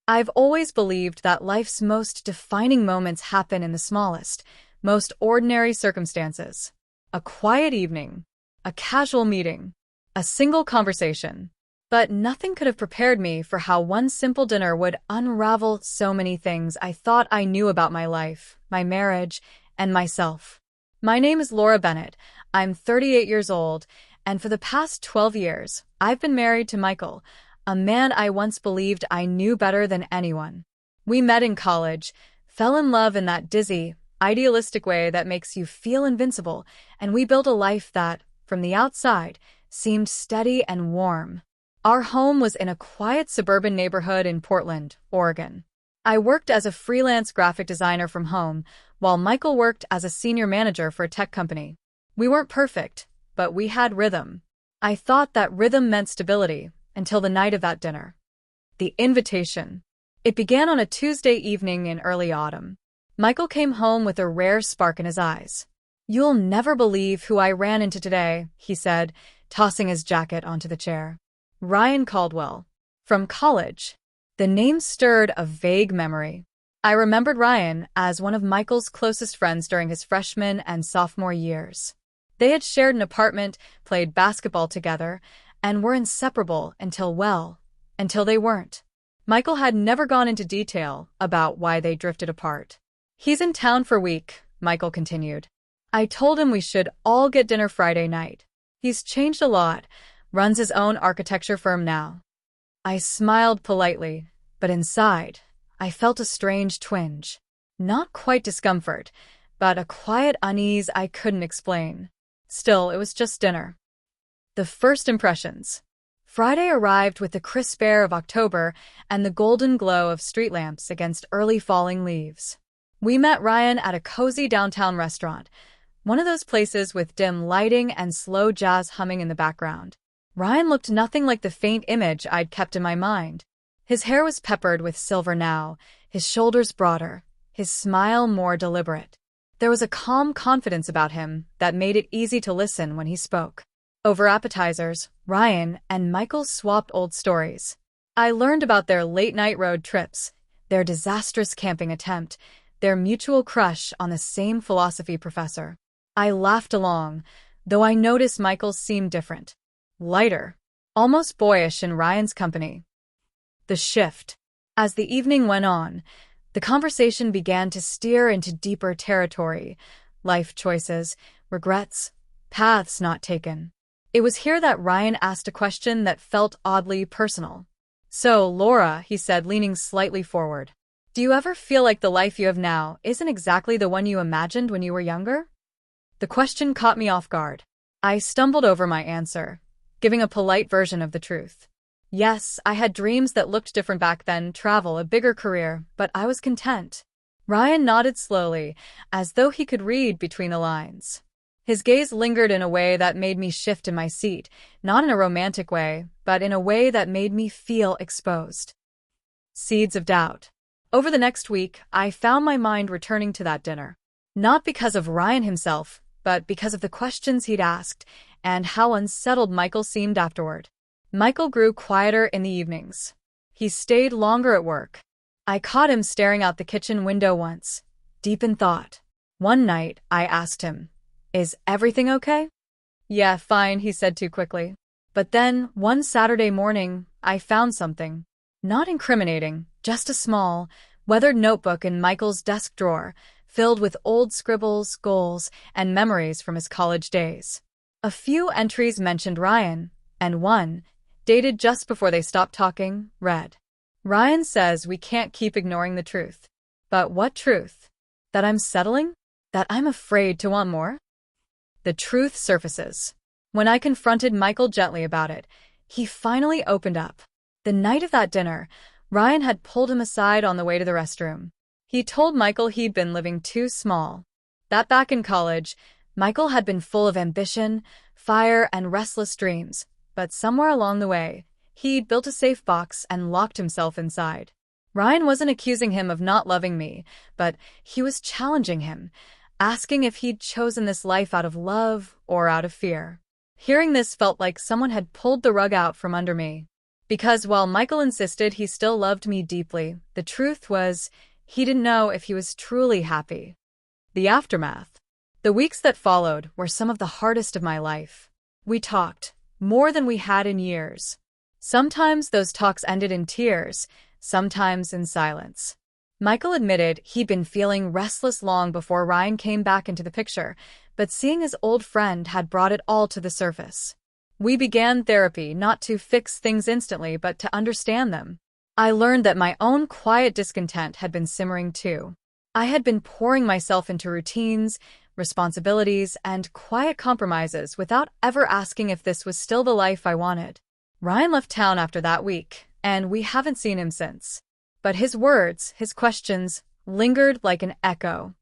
I've always believed that life's most defining moments happen in the smallest, most ordinary circumstances. A quiet evening, a casual meeting, a single conversation. But nothing could have prepared me for how one simple dinner would unravel so many things I thought I knew about my life, my marriage, and myself. My name is Laura Bennett. I'm 38 years old, and for the past 12 years, I've been married to Michael, a man I once believed I knew better than anyone. We met in college, fell in love in that dizzy, idealistic way that makes you feel invincible, and we built a life that, from the outside, seemed steady and warm. Our home was in a quiet suburban neighborhood in Portland, Oregon. I worked as a freelance graphic designer from home, while Michael worked as a senior manager for a tech company. We weren't perfect, but we had rhythm. I thought that rhythm meant stability, until the night of that dinner. The invitation. It began on a Tuesday evening in early autumn. Michael came home with a rare spark in his eyes. "You'll never believe who I ran into today," he said, tossing his jacket onto the chair. Ryan Caldwell. From college. The name stirred a vague memory. I remembered Ryan as one of Michael's closest friends during his freshman and sophomore years. They had shared an apartment, played basketball together, and were inseparable until they weren't. Michael had never gone into detail about why they drifted apart. "He's in town for a week," Michael continued. "I told him we should all get dinner Friday night. He's changed a lot, runs his own architecture firm now." I smiled politely, but inside, I felt a strange twinge. Not quite discomfort, but a quiet unease I couldn't explain. Still, it was just dinner. The first impressions. Friday arrived with the crisp air of October and the golden glow of street lamps against early falling leaves. We met Ryan at a cozy downtown restaurant, one of those places with dim lighting and slow jazz humming in the background. Ryan looked nothing like the faint image I'd kept in my mind. His hair was peppered with silver now, his shoulders broader, his smile more deliberate. There was a calm confidence about him that made it easy to listen when he spoke. Over appetizers, Ryan and Michael swapped old stories. I learned about their late-night road trips, their disastrous camping attempt, their mutual crush on the same philosophy professor. I laughed along, though I noticed Michael seemed different. Lighter, almost boyish in Ryan's company. The shift. As the evening went on, the conversation began to steer into deeper territory, life choices, regrets, paths not taken. It was here that Ryan asked a question that felt oddly personal. "So, Laura," he said, leaning slightly forward, "do you ever feel like the life you have now isn't exactly the one you imagined when you were younger?" The question caught me off guard. I stumbled over my answer, giving a polite version of the truth. Yes, I had dreams that looked different back then, travel, a bigger career, but I was content. Ryan nodded slowly, as though he could read between the lines. His gaze lingered in a way that made me shift in my seat, not in a romantic way, but in a way that made me feel exposed. Seeds of doubt. Over the next week, I found my mind returning to that dinner. Not because of Ryan himself, but because of the questions he'd asked, and how unsettled Michael seemed afterward. Michael grew quieter in the evenings. He stayed longer at work. I caught him staring out the kitchen window once, deep in thought. One night, I asked him, "Is everything okay?" "Yeah, fine," he said too quickly. But then, one Saturday morning, I found something. Not incriminating, just a small, weathered notebook in Michael's desk drawer, filled with old scribbles, goals, and memories from his college days. A few entries mentioned Ryan, and one, dated just before they stopped talking, read, "Ryan says we can't keep ignoring the truth." But what truth? That I'm settling? That I'm afraid to want more? The truth surfaces. When I confronted Michael gently about it, he finally opened up. The night of that dinner, Ryan had pulled him aside on the way to the restroom. He told Michael he'd been living too small. That back in college, Michael had been full of ambition, fire, and restless dreams, but somewhere along the way, he'd built a safe box and locked himself inside. Ryan wasn't accusing him of not loving me, but he was challenging him, asking if he'd chosen this life out of love or out of fear. Hearing this felt like someone had pulled the rug out from under me. Because while Michael insisted he still loved me deeply, the truth was he didn't know if he was truly happy. The aftermath. The weeks that followed were some of the hardest of my life. We talked, more than we had in years. Sometimes those talks ended in tears, sometimes in silence. Michael admitted he'd been feeling restless long before Ryan came back into the picture, but seeing his old friend had brought it all to the surface. We began therapy not to fix things instantly, but to understand them. I learned that my own quiet discontent had been simmering too. I had been pouring myself into routines, responsibilities, and quiet compromises without ever asking if this was still the life I wanted. Ryan left town after that week, and we haven't seen him since. But his words, his questions, lingered like an echo.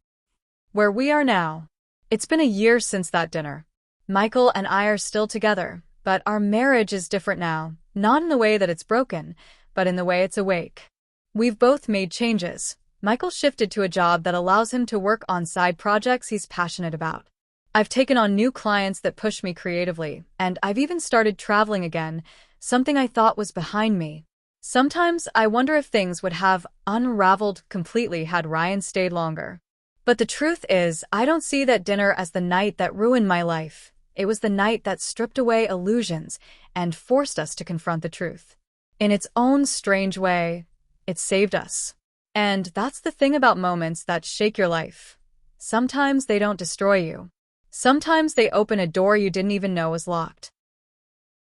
Where we are now. It's been a year since that dinner. Michael and I are still together, but our marriage is different now, not in the way that it's broken, but in the way it's awake. We've both made changes. Michael shifted to a job that allows him to work on side projects he's passionate about. I've taken on new clients that push me creatively, and I've even started traveling again, something I thought was behind me. Sometimes I wonder if things would have unraveled completely had Ryan stayed longer. But the truth is, I don't see that dinner as the night that ruined my life. It was the night that stripped away illusions and forced us to confront the truth. In its own strange way, it saved us. And that's the thing about moments that shake your life. Sometimes they don't destroy you. Sometimes they open a door you didn't even know was locked.